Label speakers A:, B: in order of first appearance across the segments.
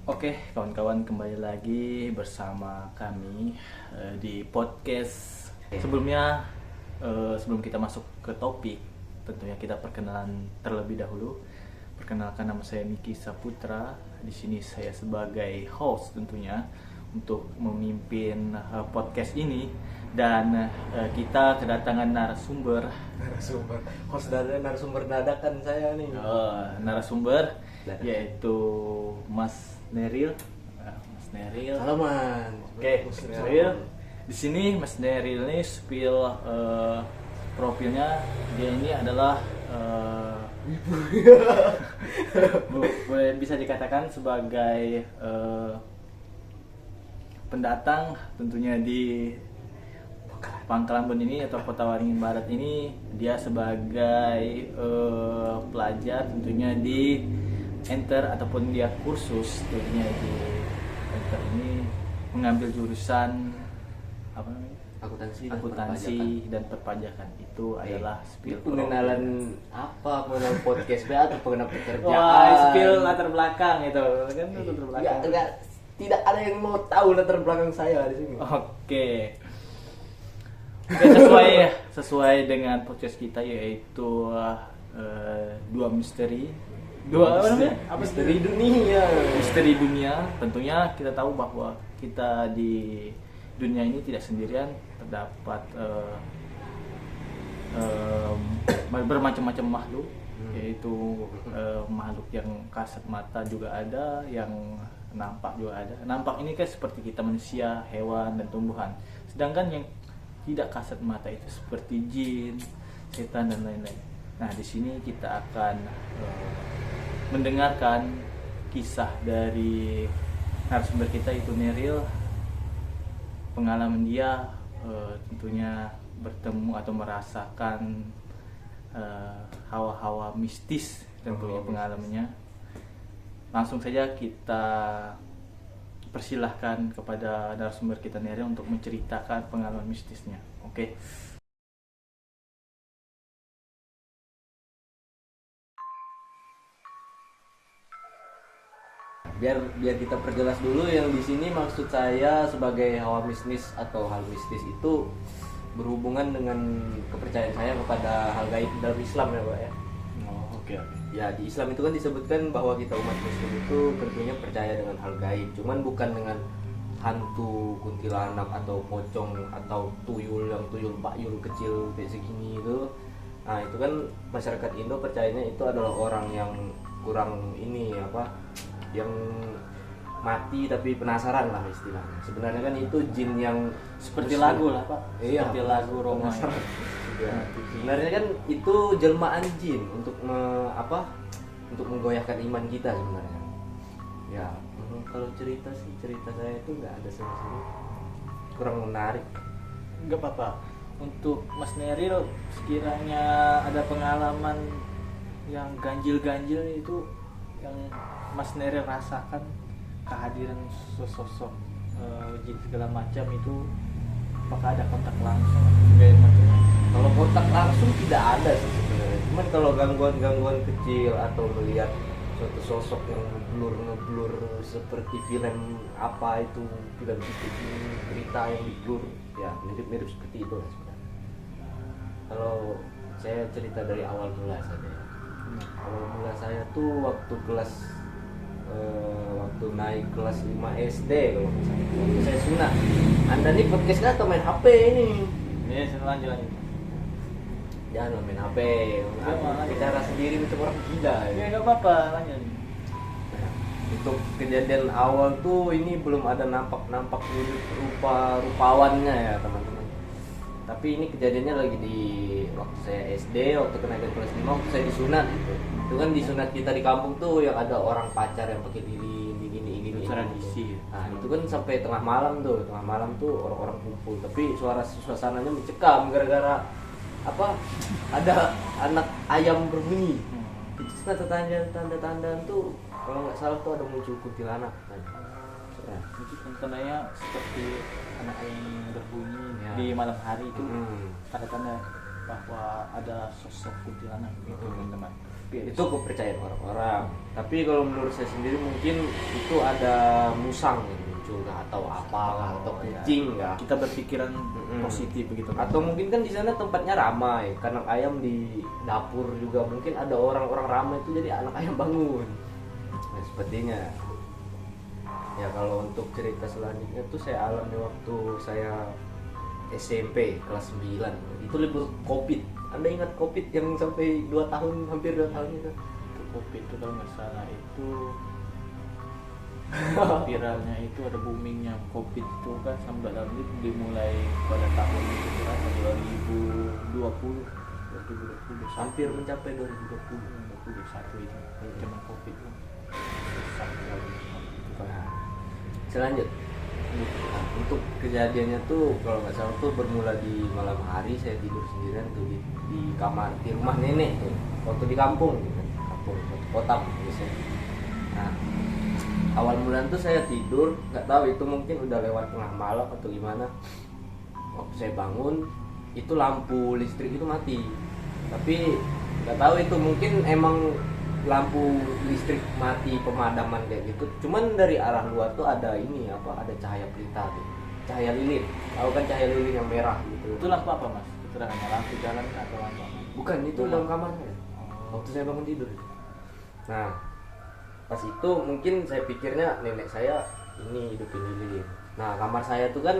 A: Oke, kawan-kawan, kembali lagi bersama kami di podcast. Sebelumnya, sebelum kita masuk ke topik, tentunya kita perkenalan terlebih dahulu. Perkenalkan, nama saya Miki Saputra. Di sini saya sebagai host tentunya untuk memimpin podcast ini, dan kita kedatangan narasumber.
B: Host narasumber dadakan saya nih.
A: Narasumber
B: Dadakan.
A: yaitu Mas Neril. Mas Neril.
B: Salaman.
A: Oke, Mas Neril. Di sini Mas Neril ini spill profilnya, dia ini adalah boleh bisa dikatakan sebagai pendatang tentunya di Pangkalan Bun ini atau Kota Waringin Barat ini. Dia sebagai pelajar tentunya di Enter ataupun dia kursus tentunya di Enter ini mengambil jurusan apa namanya? Akuntansi dan perpajakan. Itu adalah spill
B: pengenalan apa? Pengenalan podcast atau pengenalan pekerjaan?
A: Wah, spill latar belakang itu kan, latar belakang.
B: Enggak, tidak ada yang mau tahu latar belakang saya di sini.
A: Oke, sesuai dengan podcast kita, yaitu dua misteri. Dua apa namanya?
B: Misteri dunia.
A: Misteri dunia. Tentunya kita tahu bahwa kita di dunia ini tidak sendirian, terdapat bermacam-macam makhluk, yaitu makhluk yang kasat mata juga ada, yang nampak juga ada. Nampak ini kan seperti kita manusia, hewan dan tumbuhan. Sedangkan yang tidak kasat mata itu seperti jin, setan dan lain-lain. Nah, di sini kita akan mendengarkan kisah dari narasumber kita, itu Neril. Pengalaman dia tentunya bertemu atau merasakan hawa-hawa mistis, tentunya pengalamannya. Langsung saja kita persilahkan kepada narasumber kita Neril untuk menceritakan pengalaman mistisnya. Oke.
B: Biar kita perjelas dulu, yang di sini maksud saya sebagai hawa mistis atau hal mistis itu berhubungan dengan kepercayaan saya kepada hal gaib dalam Islam ya, Pak ya.
A: Oh, oke.
B: Ya, di Islam itu kan disebutkan bahwa kita umat muslim itu tentunya percaya dengan hal gaib, cuman bukan dengan hantu, kuntilanak atau pocong atau tuyul bayul kecil kayak segini itu. Nah, itu kan masyarakat Indo percayanya itu adalah orang yang kurang ini apa, yang mati tapi penasaran lah istilahnya. Sebenarnya kan itu jin yang
A: Seperti lagu lah, Pak.
B: Iya,
A: Seperti lagu Roma.
B: Ya. Sebenarnya kan itu jelmaan jin untuk untuk menggoyahkan iman kita sebenarnya. Ya, kalau cerita saya itu nggak ada sama sekali, kurang menarik.
A: Enggak apa-apa. Untuk Mas Neril, sekiranya ada pengalaman yang ganjil-ganjil itu yang Mas Neril rasakan, kehadiran sosok jin segala macam itu, apakah ada kontak langsung segala macamnya?
B: Kalau kontak langsung tidak ada sih sebenarnya. Cuman kalau gangguan kecil atau melihat suatu sosok yang ngeblur seperti film apa itu, film berita yang diblur, ya mirip seperti itu lah sebenarnya. Kalau saya cerita dari awal mula saja. Awal mula saya tuh waktu waktu naik kelas 5 SD kalau misalnya. Waktu saya sunat. Anda nih podcast kan atau main HP ini?
A: Ya, lanjut.
B: Jangan main HP. Bicara sendiri macam orang gila.
A: Ya, enggak apa-apa, lanjut.
B: Untuk kejadian awal tuh ini belum ada nampak rupawannya ya teman-teman. Tapi ini kejadiannya lagi di waktu saya SD, waktu kenaikan kelas 5, waktu saya disunat gitu. Itu kan disunat kita di kampung tuh yang ada orang pacar yang pakai lilin gini.
A: Tradisi.
B: Nah, itu kan sampai tengah malam tuh orang-orang kumpul. Tapi suasananya mencekam gara-gara apa? Ada anak ayam berbunyi. Itu tanda-tanda tuh kalau nggak salah tuh ada muncul kuntilanak katanya. Ya.
A: Itu tandanya seperti anak yang berbunyi
B: Ya.
A: di malam hari itu,
B: Hmm.
A: tanda-tanda bahwa ada sosok kuntilanak gitu, teman-teman.
B: itu kepercayaan orang-orang. Tapi kalau menurut saya sendiri mungkin itu ada musang yang muncul kah, atau apa kah, atau kucing kah.
A: Kita berpikiran positif begitu.
B: Atau mungkin kan di sana tempatnya ramai, kandang ayam di dapur juga mungkin ada orang-orang ramai itu jadi anak ayam bangun. Nah, sepertinya. Ya kalau untuk cerita selanjutnya tuh saya alami waktu saya SMP kelas 9. Itu libur Covid. Anda ingat Covid yang sampai 2 tahun, hampir 2 tahun itu?
A: Covid itu kalau nggak salah itu viralnya itu ada boomingnya Covid itu kan sampai tahun itu dimulai pada tahun itu berapa 2020
B: Hampir mencapai 2020.
A: 2021 itu zaman Covid itu.
B: Nah, selanjut. Nah, untuk kejadiannya tuh kalau nggak salah tuh bermula di malam hari. Saya tidur sendirian tuh di kamar di rumah nenek tuh waktu di kampung gitu. Kampung kota biasanya. Nah, awal bulan tuh saya tidur, nggak tahu itu mungkin udah lewat tengah malam atau gimana. Waktu saya bangun itu lampu listrik itu mati, tapi nggak tahu itu mungkin emang lampu listrik mati pemadaman kayak gitu. Cuman dari arah luar tuh ada ini apa, ada cahaya pelita tuh, cahaya lilin. Tahu kan cahaya lilin yang merah gitu.
A: Itu lampu apa mas? Keterangannya lampu jalan atau lampu apa?
B: Bukan, itu dalam kamar saya. Waktu saya bangun tidur. Nah, pas itu mungkin saya pikirnya nenek saya ini hidupin lilin. Nah, kamar saya tuh kan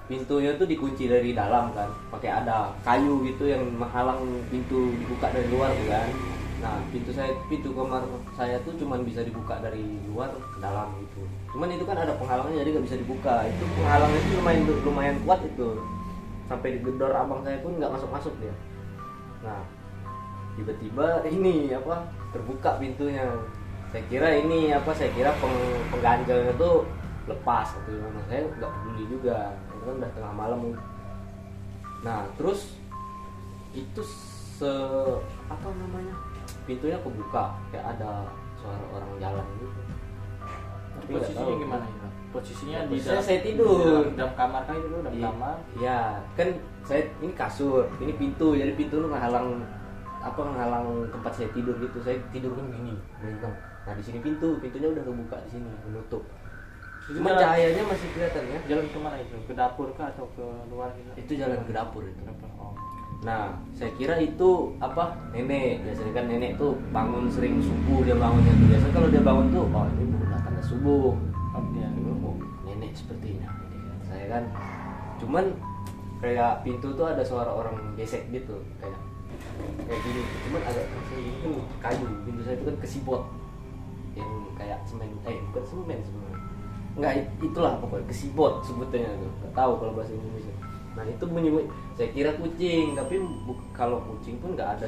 B: pintunya tuh dikunci dari dalam kan, pakai ada kayu gitu yang menghalang pintu dibuka dari luar tuh kan. Nah, pintu kamar saya tuh cuman bisa dibuka dari luar ke dalam gitu. Cuman itu kan ada penghalangnya jadi nggak bisa dibuka. Itu penghalangnya itu lumayan kuat itu. Sampai digedor abang saya pun nggak masuk dia. Nah, tiba-tiba ini apa terbuka pintunya. Saya kira pengganjalnya tuh lepas atau gimana. Saya nggak peduli juga. Itu kan udah tengah malam. Nah, terus itu apa namanya? Pintunya kebuka, kayak ada suara orang jalan gitu. Tapi
A: posisinya gimana itu? Posisinya di
B: dalam,
A: dalam
B: saya tidur
A: dalam kamar kan itu dalam kamar.
B: Iya, kan saya ini kasur, ini pintu, jadi pintu lu ngehalang tempat saya tidur gitu. Saya tidur kan gini, nah di sini pintunya udah kebuka di sini, menutup. Cuma cahayanya masih kelihatan ya.
A: Jalan kemana itu? Ke dapur kah atau ke luar gitu?
B: Itu jalan ke dapur itu.
A: Oh.
B: Nah, saya kira itu apa nenek. Biasanya kan nenek tuh bangun sering subuh dia bangunnya tuh. Biasanya kalau dia bangun tuh, oh ini udah tanda subuh.
A: Iya.
B: Oh, nenek sepertinya. Saya kan, cuman kayak pintu tuh ada suara orang gesek gitu, kayak gini. Cuman agak ini kan kayu. Pintu saya itu kan kesibot, yang kayak semen. Bukan semen sebenarnya. Enggak, itulah pokoknya kesibot sebutnya tuh. Nggak tahu kalau bahasa Indonesia. Nah itu bunyi, saya kira kucing, tapi kalau kucing pun nggak ada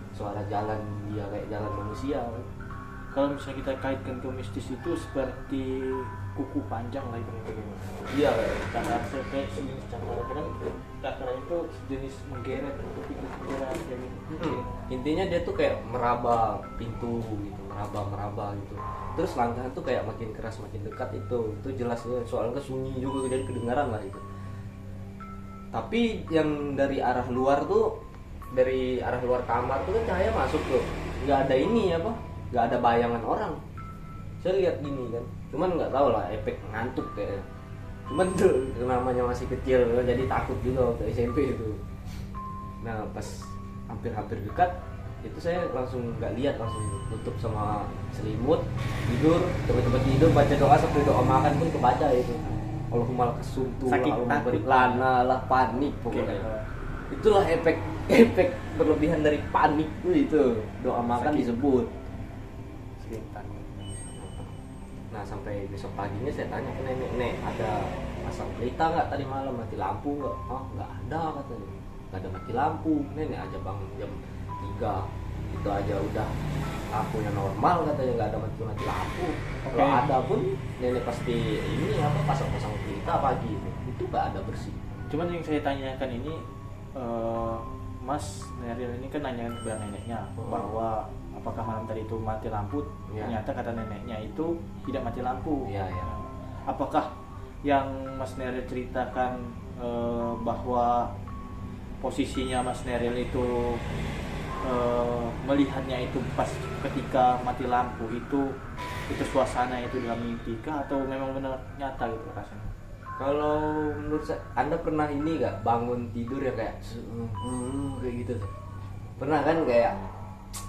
B: suara jalan dia kayak jalan manusia.
A: Kalau misalnya kita kaitkan ke mistis itu seperti kuku panjang lah itu.
B: Iya,
A: karena kayak sejenis cakar kan, cakar itu sejenis menggeret untuk pikiran kayak gitu.
B: Intinya dia tuh kayak meraba pintu gitu, meraba gitu. Terus langkah tuh kayak makin keras makin dekat itu jelas ya, soalnya sunyi juga jadi kedengaran lah itu. Tapi yang dari arah luar kamar tuh kan cahaya masuk tuh, nggak ada ini apa, nggak ada bayangan orang. Saya lihat gini kan, cuman nggak tahu lah efek ngantuk kayaknya. Cuman tuh namanya masih kecil, jadi takut juga waktu SMP itu. Nah pas hampir dekat itu saya langsung nggak lihat, langsung tutup sama selimut, tidur, coba tidur, baca doa sampai doa makan pun kebaca itu. Allahumma lakas-sumtu, Allahumma barik lana lah, panik pokoknya. Itulah efek berlebihan dari panik itu. Doa makan disebut. Nah sampai besok paginya saya tanya ke nenek, ada pasang pelita nggak tadi malam, mati lampu nggak? Oh nggak ada katanya, nggak ada mati lampu. Nenek aja bangun jam 3 itu aja udah lampunya normal katanya, nggak ada mati lampu. Kalau ada pun nenek pasti ini apa pasang pelita pagi itu nggak ada bersih.
A: Cuman yang saya tanyakan ini Mas Neril ini kan nanyakan ke neneknya bahwa apakah malam tadi itu mati lampu. Ternyata kata neneknya itu tidak mati lampu. Apakah yang Mas Neril ceritakan bahwa posisinya Mas Neril itu melihatnya itu pas ketika mati lampu itu suasana itu dalam mimpi kah atau memang benar nyata gitu rasanya?
B: Kalau menurut saya, Anda pernah ini gak bangun tidur ya kayak kayak gitu tuh? Pernah kan kayak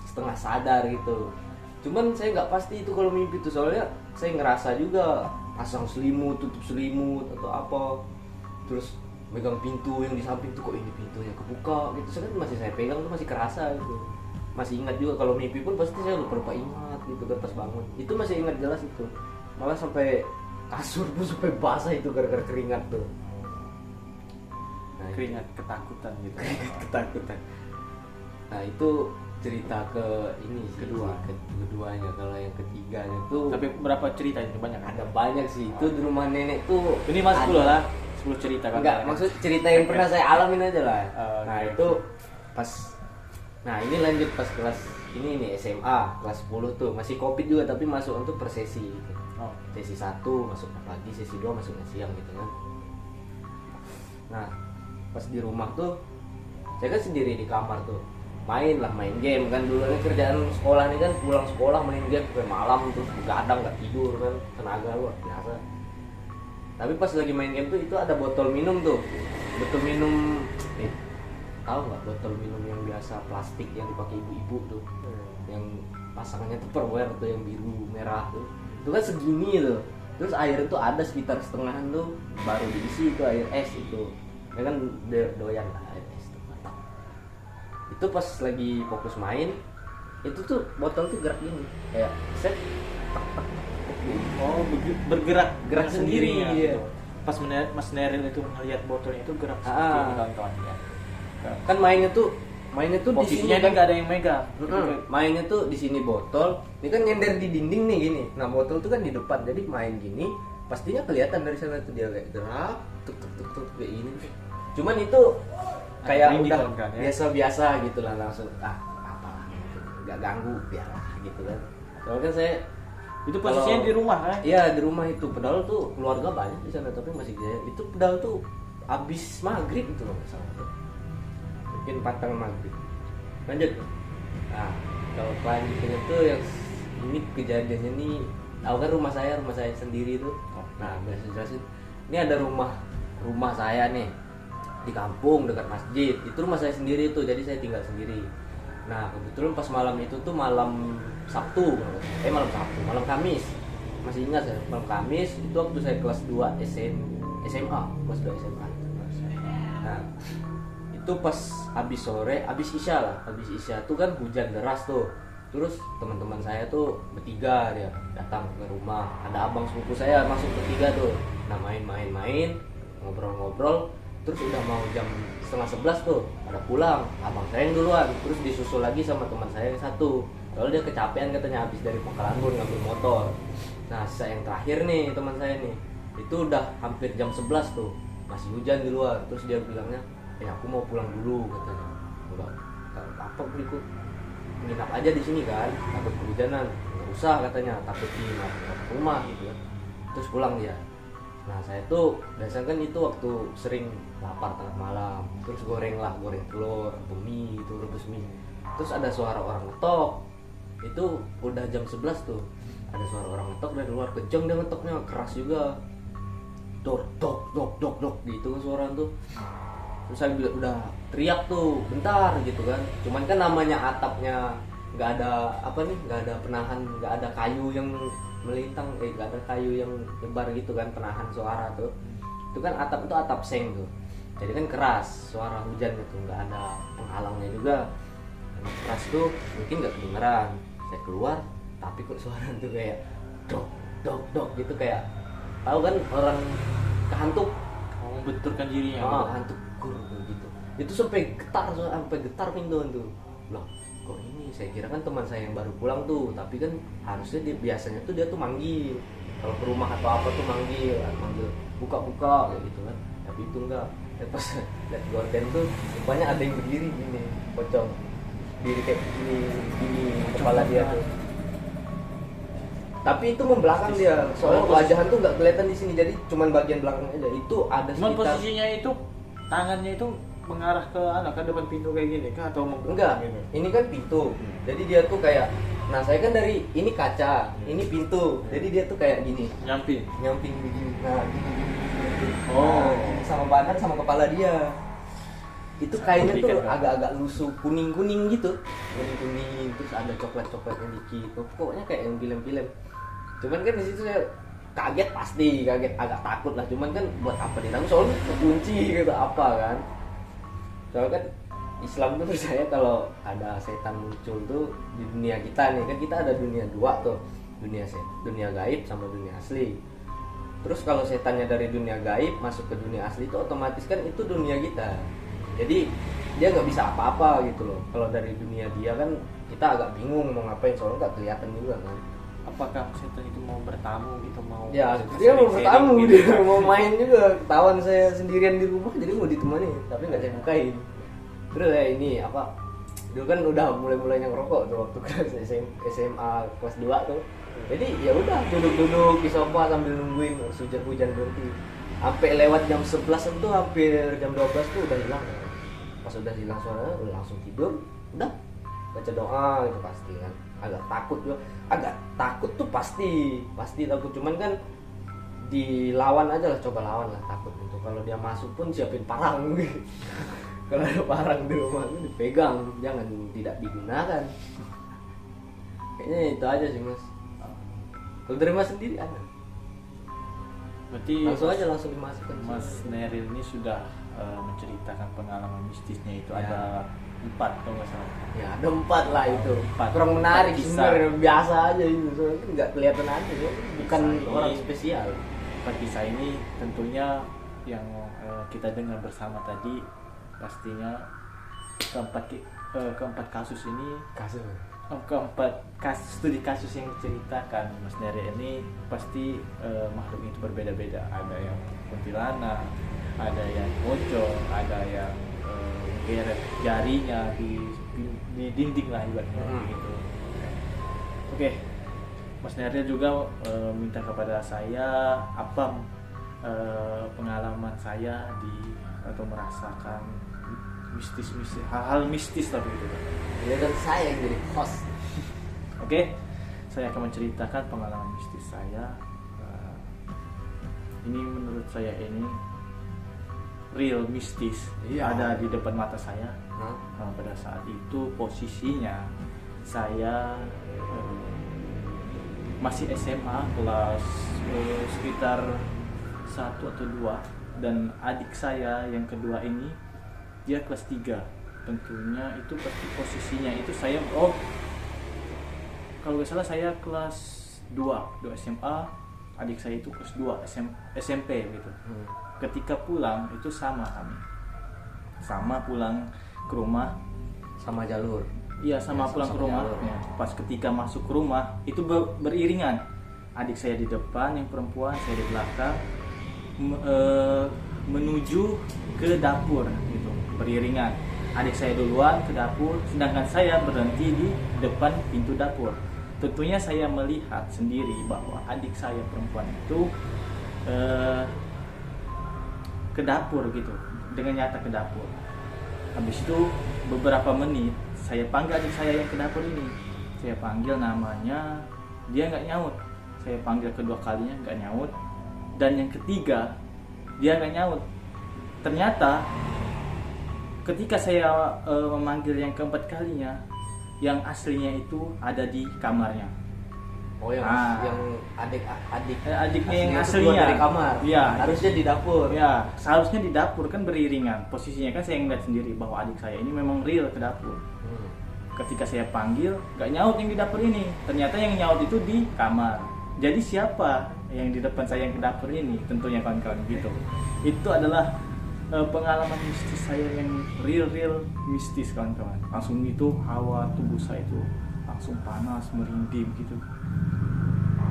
B: setengah sadar gitu. Cuman saya nggak pasti itu kalau mimpi tuh, soalnya saya ngerasa juga pasang selimut, tutup selimut atau apa, terus megang pintu yang di samping tuh, kok ini pintunya kebuka gitu. Saya kan masih saya pegang tuh masih kerasa gitu. Masih ingat juga kalau mimpi pun pasti saya lupa ingat gitu kan pas bangun. Itu masih ingat jelas itu. Malah sampai kasur pun sampai basah itu gara-gara keringat tuh. Nah,
A: Keringat ketakutan gitu.
B: ketakutan. Nah itu cerita ke ini sih, keduanya. Kalau yang ketiganya tuh
A: Tapi berapa cerita itu banyak?
B: ada banyak sih. Itu di rumah nenek tuh.
A: Ini mas 10 lah, 10 cerita kan?
B: Enggak, maksud cerita yang pernah saya alamin aja lah. Nah
A: oke.
B: itu pas, nah ini lanjut pas kelas ini nih SMA kelas 10 tuh masih covid juga tapi masuk untuk per sesi gitu.
A: Oh.
B: Sesi 1 masuk pagi, sesi 2 masuknya siang gitu kan. Nah pas di rumah tuh saya kan sendiri di kamar tuh, main game kan. Dulu ini kerjaan sekolah nih kan, pulang sekolah main game sampai malam terus begadang nggak tidur kan, tenaga luar biasa. Tapi pas lagi main game tuh itu ada botol minum tuh, botol minum tahu nggak botol minum yang biasa plastik yang dipakai ibu-ibu tuh, yang pasangannya Tupperware tuh yang biru merah tuh, itu kan segini tuh. Terus air itu ada sekitar setengahan tuh, baru diisi itu air es itu, ya kan doyan lah air es tuh, mantap. Itu pas lagi fokus main, itu tuh botol tuh gerak gini, kayak set
A: Oh, gerak
B: sendiri,
A: ya.
B: iya.
A: Pas Mas Neril itu melihat botolnya itu gerak seperti ini kawan-kawan ya.
B: Kan mainnya tuh di sini
A: Posisinya ini
B: kan.
A: nggak ada yang megang.
B: Mainnya tuh di sini botol, ini kan nyender di dinding nih gini. Nah botol tuh kan di depan, jadi main gini, pastinya kelihatan dari sana tuh dia kayak gerak, tuk kayak ini. Cuman itu kayak
A: Ringi
B: udah
A: kan, ya?
B: biasa gitu lah, langsung apa gitu, nggak ganggu biarlah gitu kan. Soalnya kan saya
A: Itu posisinya
B: kalau-
A: di rumah kan?
B: Iya di rumah itu, padahal tuh keluarga banyak di sana tapi masih gaya. Itu padahal tuh abis maghrib itu loh nggak salah tuh. Mungkin patang maghrib. Lanjut. Nah kalau selanjutnya tuh yang ini kejadiannya nih, tahu kan rumah saya sendiri tuh. Nah biasa jelasin. Ini ada rumah saya nih di kampung dekat masjid. Itu rumah saya sendiri tuh, jadi saya tinggal sendiri. Nah kebetulan pas malam itu tuh malam Sabtu, malam Kamis, masih ingat saya, malam Kamis itu waktu saya kelas 2 SMA, kelas 2 SMA. Nah itu pas habis sore, habis isya tuh kan hujan deras tuh. Terus teman-teman saya tuh bertiga dia datang ke rumah, ada abang sepupu saya masuk bertiga tuh. Nah main ngobrol, terus udah mau jam 10:30 tuh ada pulang, abang saya yang duluan, terus disusul lagi sama teman saya yang satu. Kalau dia kecapean katanya habis dari Pangkalanbun ngambil motor. Nah saya yang terakhir nih teman saya nih, itu udah hampir jam 11 tuh, masih hujan di luar. Terus dia bilangnya, aku mau pulang dulu katanya. Enggak apa ikut nginap aja di sini kan, takut kehujanan. Nggak usah katanya, takut di rumah gitu kan. Terus pulang dia. Nah saya tuh biasanya kan itu waktu sering lapar tengah malam, terus goreng telur, mie gitu, rebus mie. Terus ada suara orang ngetok. Itu udah jam 11 tuh, ada suara orang ngetok dari luar, kenceng dia ngetoknya, keras juga, dok gitu kan suara tuh. Terus saya udah teriak tuh bentar gitu kan, cuman kan namanya atapnya nggak ada nggak ada penahan, nggak ada kayu yang melintang, nggak ada kayu yang lebar gitu kan penahan suara tuh. Itu kan atap itu atap seng tuh, jadi kan keras suara hujan itu, nggak ada penghalangnya juga. Dan keras tuh mungkin nggak kedengeran. Saya keluar tapi kok suara tuh kayak dok gitu, kayak tahu kan orang kehantuk,
A: Membenturkan dirinya.
B: hantuk gitu. Itu sampai getar pintu tuh. Loh kok ini, saya kira kan teman saya yang baru pulang tuh, tapi kan harusnya biasanya tuh dia tuh manggil kalau ke rumah atau apa tuh, manggil buka kayak gitu kan. Tapi itu enggak. Pas lihat gorden tuh rupanya ada yang berdiri gini, pocong diri kayak gini kepala dia tuh. Tapi itu membelakang dia, soalnya wajahan tuh nggak kelihatan di sini, jadi cuman bagian belakang aja. Itu ada
A: Cuman
B: sekitar
A: posisinya itu tangannya itu mengarah ke depan pintu kayak gini kah atau
B: enggak, ini kan pintu. Jadi dia tuh kayak, nah saya kan dari ini kaca, ini pintu. Jadi dia tuh kayak gini,
A: nyamping.
B: begini. Nah, gini.
A: Oh.
B: Nah, sama badan sama kepala dia. Itu kainnya tuh agak-agak lusuh, kuning-kuning gitu. Kuning-kuning terus ada coklat-coklatnya dikit. Pokoknya kayak yang film-film. Cuman kan di situ saya kaget, agak takut lah. Cuman kan buat apa ditanggung, soalnya kekunci gitu apa kan. Soalnya kan Islam tuh percaya kalau ada setan muncul tuh di dunia kita nih, kan kita ada dunia dua tuh, dunia gaib sama dunia asli. Terus kalau setannya dari dunia gaib masuk ke dunia asli itu otomatis kan itu dunia kita. Jadi dia nggak bisa apa-apa gitu loh. Kalau dari dunia dia kan kita agak bingung mau ngapain, soalnya nggak kelihatan juga kan.
A: Apakah setan itu mau bertamu gitu, mau
B: Ya dia mau bertamu
A: gitu,
B: dia mau main juga. Ketahuan saya sendirian di rumah jadi mau ditemani, tapi nggak saya bukain. Terus ya ini apa, dulu kan udah mulai-mulainya ngerokok tuh waktu kelas SMA kelas 2 tuh. Jadi ya udah duduk-duduk di sofa sambil nungguin hujan berhenti. Sampai lewat jam 11 itu hampir jam 12 tuh udah hilang. Pas udah hilang suaranya udah langsung tidur, udah baca doa itu pasti kan. Agak takut juga, agak takut tuh pasti takut, cuman kan dilawan aja lah, coba lawan lah takut itu. Kalau dia masuk pun siapin parang gitu. Kalau ada parang di rumah itu dipegang, jangan tidak digunakan. Kayaknya itu aja sih mas. Kalau dari mas sendiri ada?
A: Berarti
B: langsung dimasukkan.
A: Mas Neril ini sudah menceritakan pengalaman mistisnya itu
B: Ya.
A: ada 4 kalau nggak salah.
B: Ya ada 4 lah itu.
A: 4.
B: Kurang menarik
A: 4 kisah.
B: sebenarnya, biasa aja itu. Soalnya kan nggak kelihatan aja, ya. Bukan
A: Kisah
B: orang
A: ini-
B: spesial.
A: 4 kisah ini tentunya yang kita dengar bersama tadi, pastinya keempat kasus ini, keempat studi kasus yang diceritakan Mas Neri ini pasti makhluk itu berbeda-beda. Ada yang kuntilanak, ada yang pocong, ada yang geret jarinya di dinding lah ibaratnya gitu. Oke. Mas Neri juga minta kepada saya apa pengalaman saya atau merasakan mistis hal-hal mistis lah begitu.
B: Ya kan saya yang jadi host.
A: Oke, saya akan menceritakan pengalaman mistis saya. Ini menurut saya ini real mistis.
B: Iya.
A: Ada di depan mata saya.
B: Hah?
A: Pada saat itu posisinya saya masih SMA kelas sekitar 1 atau 2, dan adik saya yang kedua ini dia kelas 3. Tentunya itu pasti posisinya itu saya kalau nggak salah saya kelas 2 SMA, adik saya itu kelas 2 SMP gitu. Ketika pulang itu sama pulang ke rumah,
B: Sama jalur.
A: iya sama
B: Ya,
A: pulang ke
B: sama
A: rumah.
B: jalur.
A: Ya, pas ketika masuk ke rumah itu beriringan, adik saya di depan yang perempuan, saya di belakang menuju ke dapur gitu, beriringan. Adik saya duluan ke dapur, sedangkan saya berhenti di depan pintu dapur. Tentunya saya melihat sendiri bahwa adik saya perempuan itu ke dapur gitu, dengan nyata ke dapur. Habis itu beberapa menit saya panggil adik saya yang ke dapur ini, saya panggil namanya, dia nggak nyaut. Saya panggil kedua kalinya nggak nyaut, dan yang ketiga dia nggak nyaut. Ternyata ketika saya memanggil yang keempat kalinya, yang aslinya itu ada di kamarnya.
B: Oh yang yang
A: Adiknya yang
B: itu
A: aslinya
B: keluar dari kamar.
A: Iya.
B: Harusnya di dapur.
A: Ya, seharusnya di dapur kan beriringan. Posisinya kan saya ngeliat sendiri bahwa adik saya ini memang real ke dapur. Ketika saya panggil, nggak nyaut yang di dapur ini. Ternyata yang nyaut itu di kamar. Jadi siapa yang di depan saya yang ke dapur ini? Tentunya kawan-kawan gitu. Itu adalah pengalaman mistis saya yang real mistis kawan-kawan. Langsung itu hawa tubuh saya itu langsung panas, merinding gitu.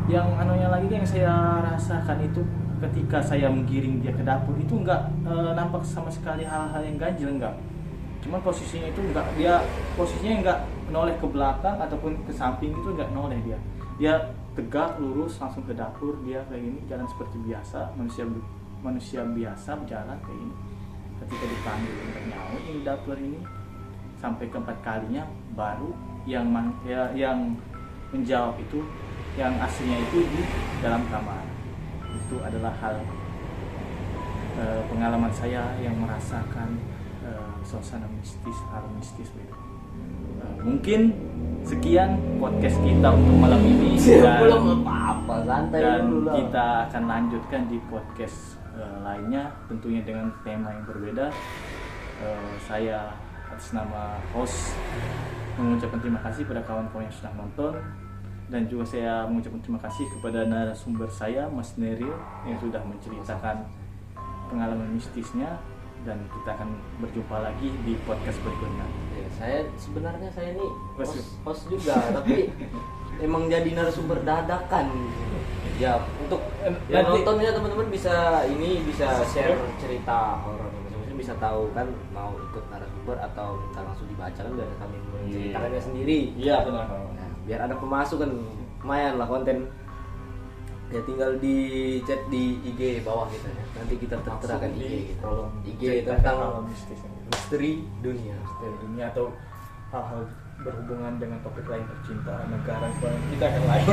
A: Yang anunya lagi yang saya rasakan itu ketika saya menggiring dia ke dapur itu nggak nampak sama sekali hal-hal yang ganjil, enggak. Cuman posisinya itu enggak, dia posisinya enggak noleh ke belakang ataupun ke samping, itu enggak noleh dia. Dia tegak lurus langsung ke dapur, dia kayak gini jalan seperti biasa, manusia biasa berjalan kayak gini ke ketika dipanggil untuk nyawa yang dapur ini sampai keempat kalinya baru yang yang menjawab itu yang aslinya itu di dalam kamar. Itu adalah hal pengalaman saya yang merasakan suasana mistis, hal mistis gitu. Mungkin sekian podcast kita untuk malam ini
B: belum apa-apa, santai
A: dan
B: dulu lah.
A: kita akan lanjutkan di podcast lainnya tentunya dengan tema yang berbeda. Saya atas nama host mengucapkan terima kasih pada kawan-kawan yang sudah nonton, dan juga saya mengucapkan terima kasih kepada narasumber saya Mas Neril yang sudah menceritakan pengalaman mistisnya, dan kita akan berjumpa lagi di podcast berikutnya.
B: Ya, saya ini host juga tapi emang jadi narasumber dadakan. Ya untuk yang nontonnya teman-teman bisa share cerita horor masing-masing, bisa tahu kan mau ikut narasumber atau minta langsung dibacakan biar kami menceritakannya sendiri.
A: Iya benar.
B: Nah, biar ada pemasukan lumayan lah konten. Ya tinggal di chat di IG bawah kita ya. Nanti kita terterakan IG kita. IG tentang misteri dunia.
A: Misteri dunia atau hal-hal berhubungan dengan topik lain, percintaan, negara, kita akan lain.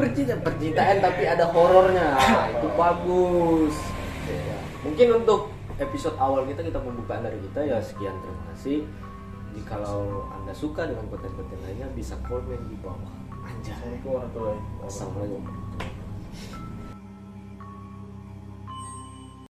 B: Percintaan tapi ada horornya. Itu bagus. Ya. Mungkin untuk episode awal kita membuka dari kita ya. Sekian, terima kasih. Jikalau Anda suka dengan konten-konten lainnya bisa komen di bawah. Anjay.
A: Assalamualaikum warahmatullahi wabarakatuh.
B: Assalamualaikum.